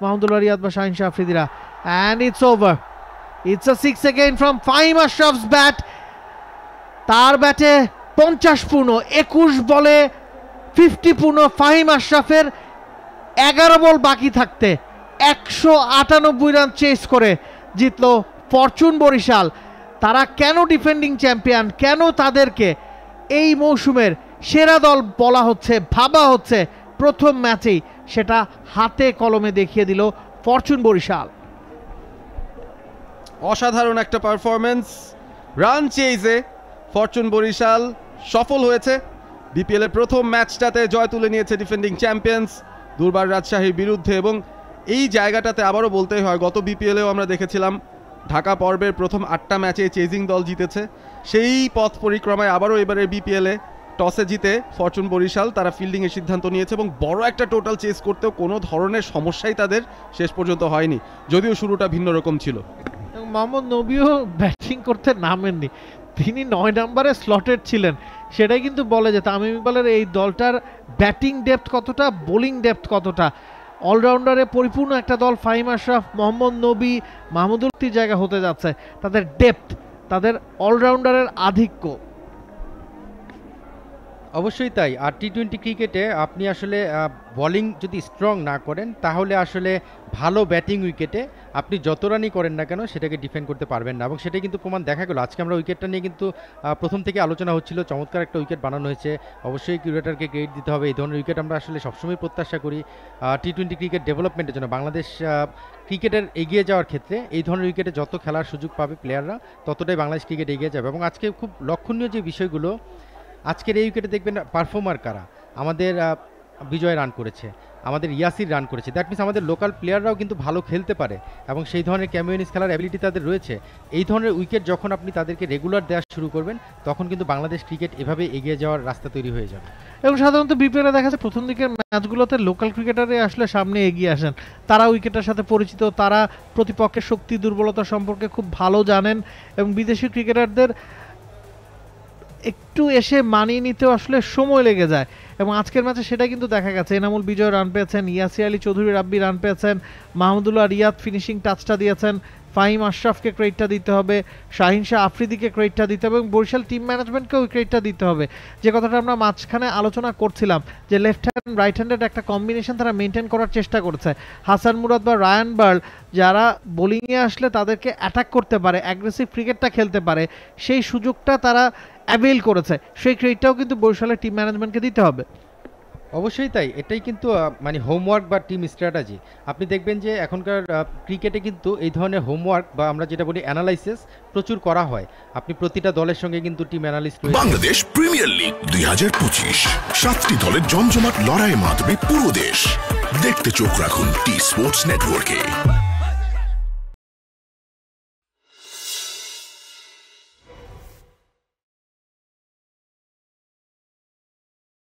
মাহমুদুল্লাহ রিয়াদ বা শাহিন শাহ আফ্রিদিরা। And it's over, it's a 6 again from Fahim Ashraf's bat. তার ব্যাটে 50 পূর্ণ, 21 বলে 50 পূর্ণ ফাহিম আশরাফের। 11 বল বাকি থাকতে 198 রান চেস করে জিতলো ফরচুন বরিশাল। তারা কেন ডিফেন্ডিং চ্যাম্পিয়ন, কেন তাদেরকে এই মৌসুমের সেরা দল বলা হচ্ছে, ভাবা হচ্ছে প্রথম ম্যাচেই, সেটা হাতে কলমে দেখিয়ে দিল ফরচুন বরিশাল। অসাধারণ একটা পারফরমেন্স, রান চেইজে ফরচুন বরিশাল সফল হয়েছে। বিপিএল এর প্রথম ম্যাচটাতে জয় তুলে নিয়েছে ডিফেন্ডিং চ্যাম্পিয়ন্স দুর্বার রাজশাহীর বিরুদ্ধে। এবং এই জায়গাটাতে আবারও বলতেই হয়, গত বিপিএলেও আমরা দেখেছিলাম ঢাকা পর্বের প্রথম 8টা ম্যাচে চেজিং দল জিতেছে। সেই পথ পরিক্রমায় আবারও এবারে বিপিএলে টসে জিতে ফরচুন বরিশাল তারা ফিল্ডিংয়ের সিদ্ধান্ত নিয়েছে এবং বড় একটা টোটাল চেস করতেও কোনো ধরনের সমস্যাই তাদের শেষ পর্যন্ত হয়নি, যদিও শুরুটা ভিন্ন রকম ছিল। মোহাম্মদ নবীও ব্যাটিং করতে নামেননি, তিনি 9 নম্বরে স্লটেড ছিলেন। সেটাই কিন্তু বলে যে তামিম ইকবালের এই দলটার ব্যাটিং ডেপথ কতটা, বোলিং ডেপথ কতটা। অলরাউন্ডারে পরিপূর্ণ একটা দল, ফাহিম আশরাফ, মোহাম্মদ নবী, মাহমুদুল জায়গা হতে যাচ্ছে। তাদের ডেপথ, তাদের অলরাউন্ডারের আধিক্য। অবশ্যই তাই। আর টি-20 ক্রিকেটে আপনি আসলে বোলিং যদি স্ট্রং না করেন, তাহলে আসলে ভালো ব্যাটিং উইকেটে আপনি যত রানই করেন না কেন সেটাকে ডিফেন্ড করতে পারবেন না। এবং সেটাই কিন্তু প্রমাণ দেখা গেল। আজকে আমরা উইকেটটা নিয়ে কিন্তু প্রথম থেকে আলোচনা হচ্ছিল, চমৎকার একটা উইকেট বানানো হয়েছে। অবশ্যই কিউরেটারকে ক্রেডিট দিতে হবে। এই ধরনের উইকেট আমরা আসলে সবসময় প্রত্যাশা করি টি-20 ক্রিকেট ডেভেলপমেন্টের জন্য। বাংলাদেশ ক্রিকেটের এগিয়ে যাওয়ার ক্ষেত্রে এই ধরনের উইকেটে যত খেলার সুযোগ পাবে প্লেয়াররা, ততটাই বাংলাদেশ ক্রিকেট এগিয়ে যাবে। এবং আজকে খুব লক্ষণীয় যে বিষয়গুলো, আজকের এই উইকেটে দেখবেন পারফর্মার কারা। আমাদের বিজয় রান করেছে, আমাদের ইয়াসির রান করেছে। দ্যাট মিনস আমাদের লোকাল প্লেয়াররাও কিন্তু ভালো খেলতে পারে এবং সেই ধরনের ক্যামিওনিস খেলার অ্যাবিলিটি তাদের রয়েছে। এই ধরনের উইকেট যখন আপনি তাদেরকে রেগুলার দেওয়া শুরু করবেন, তখন কিন্তু বাংলাদেশ ক্রিকেট এভাবে এগিয়ে যাওয়ার রাস্তা তৈরি হয়ে যাবে। এবং সাধারণত বিপিএলে দেখা যাচ্ছে প্রথম দিকের ম্যাচগুলোতে লোকাল ক্রিকেটারে আসলে সামনে এগিয়ে আসেন। তারা উইকেটের সাথে পরিচিত, তারা প্রতিপক্ষের শক্তি দুর্বলতা সম্পর্কে খুব ভালো জানেন এবং বিদেশি ক্রিকেটারদের একটু এসে মানিয়ে নিতেও আসলে সময় লেগে যায়। এবং আজকের ম্যাচে সেটা কিন্তু দেখা গেছে। এনামুল বিজয় রান পেয়েছেন, ইয়াসির আলী চৌধুরী রাব্বি রান পেয়েছেন, মাহমুদুল্লাহ রিয়াদ ফিনিশিং টাচটা দিয়েছেন, ফাহিম আশরাফকে ক্রেডিটটা দিতে হবে, শাহিন শাহ আফ্রিদিকে ক্রেডিটটা দিতে হবে এবং বরিশাল টিম ম্যানেজমেন্টকেও ক্রেডিটটা দিতে হবে। যে কথাটা আমরা মাঝখানে আলোচনা করছিলাম, যে লেফট হ্যান্ড রাইট হ্যান্ডেড একটা কম্বিনেশন তারা মেনটেন করার চেষ্টা করেছে। হাসান মুরাদ বা রায়ান বার্ল যারা বোলিংয়ে আসলে তাদেরকে অ্যাটাক করতে পারে, অ্যাগ্রেসিভ ক্রিকেটটা খেলতে পারে, সেই সুযোগটা তারা অ্যাভেল করেছে। সেই ক্রেডিটটাও কিন্তু বরিশালের টিম ম্যানেজমেন্টকে দিতে হবে। অবশ্যই তাই। এটাই কিন্তু মানে হোমওয়ার্ক বা টিম স্ট্র্যাটেজি। আপনি দেখবেন যে এখনকার ক্রিকেটে কিন্তু এই ধরনের হোমওয়ার্ক বা আমরা যেটা বলি অ্যানালাইসিস প্রচুর করা হয়। আপনি প্রতিটা দলের সঙ্গে কিন্তু টিম অ্যানালিস্ট রয়েছে। বাংলাদেশ প্রিমিয়ার লিগ 2025, 7টি দলের জমজমাট লড়াইয়ে মাতবে পুরো দেশ। দেখতে চোখ রাখুন টি স্পোর্টস নেটওয়ার্কে।